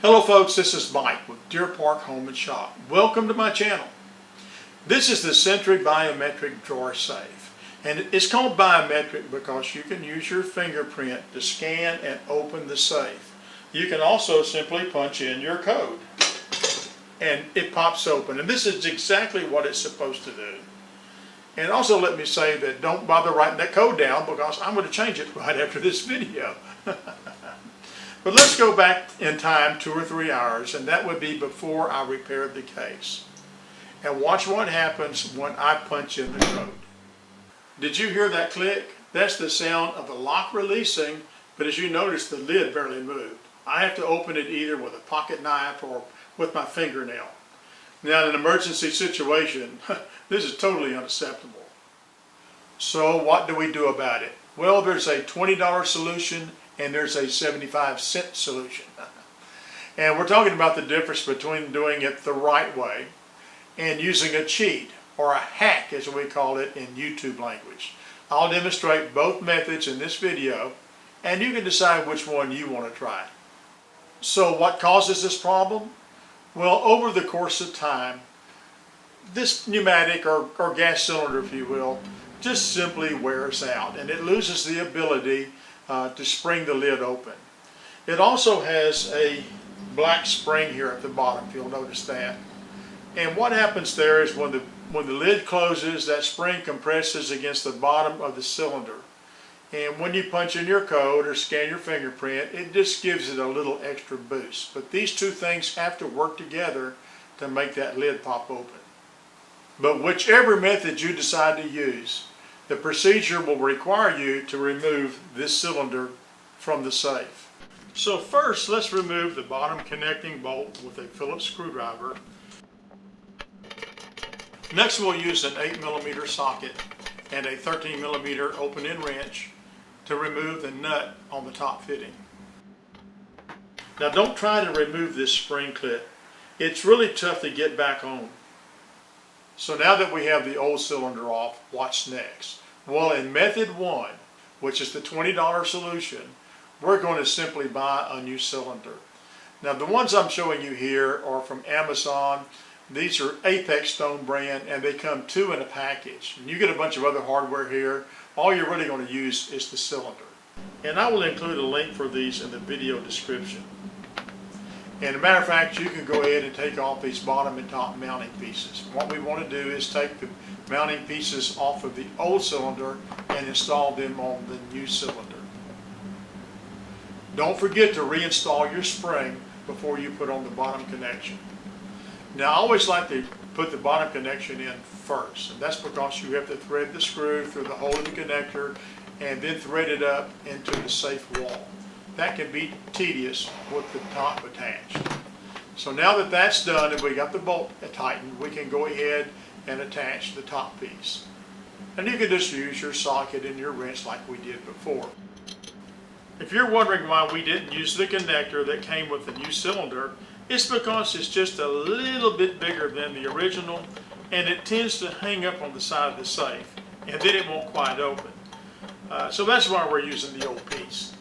Hello folks, this is Mike with Deer Park Home and Shop. Welcome to my channel. This is the Sentry biometric drawer safe. And it's called biometric because you can use your fingerprint to scan and open the safe. You can also simply punch in your code and it pops open. And this is exactly what it's supposed to do. And also let me say that don't bother writing that code down because I'm going to change it right after this video. But let's go back in time 2 or 3 hours, and that would be before I repaired the case. And watch what happens when I punch in the code. Did you hear that click? That's the sound of the lock releasing, but as you notice, the lid barely moved. I have to open it either with a pocket knife or with my fingernail. Now, in an emergency situation, this is totally unacceptable. So what do we do about it? Well, there's a $20 solution and there's a 75-cent solution. And we're talking about the difference between doing it the right way and using a cheat, or a hack as we call it in YouTube language. I'll demonstrate both methods in this video, and you can decide which one you want to try. So what causes this problem? Well, over the course of time, this pneumatic or gas cylinder, if you will, just simply wears out and it loses the ability to spring the lid open. It also has a black spring here at the bottom, if you'll notice that. And what happens there is when the lid closes, that spring compresses against the bottom of the cylinder. And when you punch in your code or scan your fingerprint, it just gives it a little extra boost. But these two things have to work together to make that lid pop open. But whichever method you decide to use, the procedure will require you to remove this cylinder from the safe. So first, let's remove the bottom connecting bolt with a Phillips screwdriver. Next, we'll use an 8mm socket and a 13mm open-end wrench to remove the nut on the top fitting. Now, don't try to remove this spring clip. It's really tough to get back on. So now that we have the old cylinder off, what's next? Well, in method 1, which is the $20 solution, we're going to simply buy a new cylinder. Now, the ones I'm showing you here are from Amazon. These are Apex Stone brand, and they come 2 in a package. And you get a bunch of other hardware here. All you're really going to use is the cylinder. And I will include a link for these in the video description. And as a matter of fact, you can go ahead and take off these bottom and top mounting pieces. What we want to do is take the mounting pieces off of the old cylinder and install them on the new cylinder. Don't forget to reinstall your spring before you put on the bottom connection. Now, I always like to put the bottom connection in first, and that's because you have to thread the screw through the hole in the connector and then thread it up into the safe wall. That can be tedious with the top attached. So now that that's done and we got the bolt tightened, we can go ahead and attach the top piece. And you can just use your socket and your wrench like we did before. If you're wondering why we didn't use the connector that came with the new cylinder, it's because it's just a little bit bigger than the original and it tends to hang up on the side of the safe and then it won't quite open. So that's why we're using the old piece.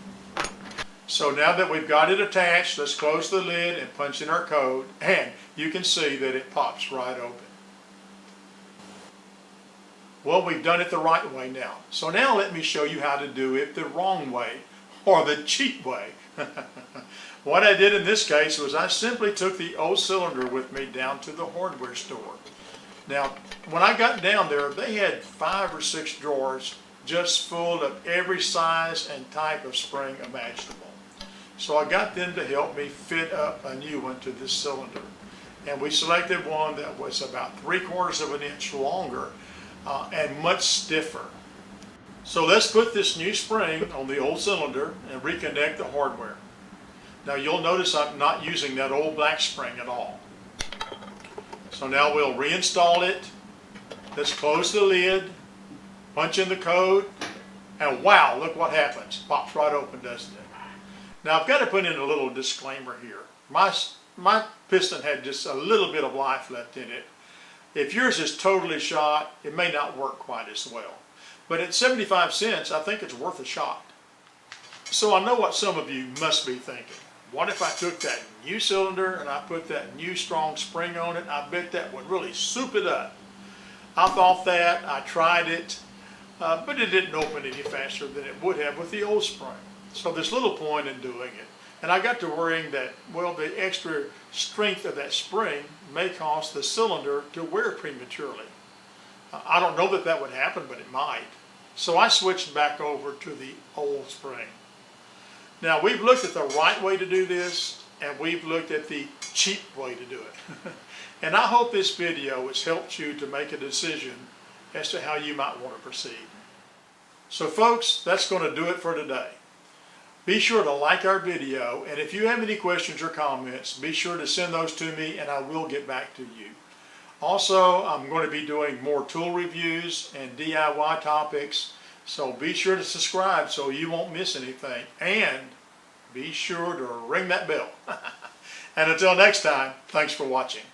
So now that we've got it attached, let's close the lid and punch in our code, and you can see that it pops right open. Well, we've done it the right way now. So now let me show you how to do it the wrong way, or the cheap way. What I did in this case was I simply took the old cylinder with me down to the hardware store. Now, when I got down there, they had 5 or 6 drawers just full of every size and type of spring imaginable. So I got them to help me fit up a new one to this cylinder. And we selected one that was about 3/4 of an inch longer and much stiffer. So let's put this new spring on the old cylinder and reconnect the hardware. Now you'll notice I'm not using that old black spring at all. So now we'll reinstall it. Let's close the lid, punch in the code, and wow, look what happens. Pops right open, doesn't it? Now I've got to put in a little disclaimer here. My piston had just a little bit of life left in it. If yours is totally shot, it may not work quite as well. But at 75 cents, I think it's worth a shot. So I know what some of you must be thinking. what if I took that new cylinder and I put that new strong spring on it? I bet that would really soup it up. I thought that, I tried it, but it didn't open any faster than it would have with the old spring. So there's little point in doing it. And I got to worrying that, well, the extra strength of that spring may cause the cylinder to wear prematurely. I don't know that that would happen, but it might. So I switched back over to the old spring. Now we've looked at the right way to do this, and we've looked at the cheap way to do it. And I hope this video has helped you to make a decision as to how you might want to proceed. So folks, that's going to do it for today. Be sure to like our video, and if you have any questions or comments, be sure to send those to me and I will get back to you. Also, I'm going to be doing more tool reviews and DIY topics, so be sure to subscribe so you won't miss anything, and be sure to ring that bell. And until next time, thanks for watching.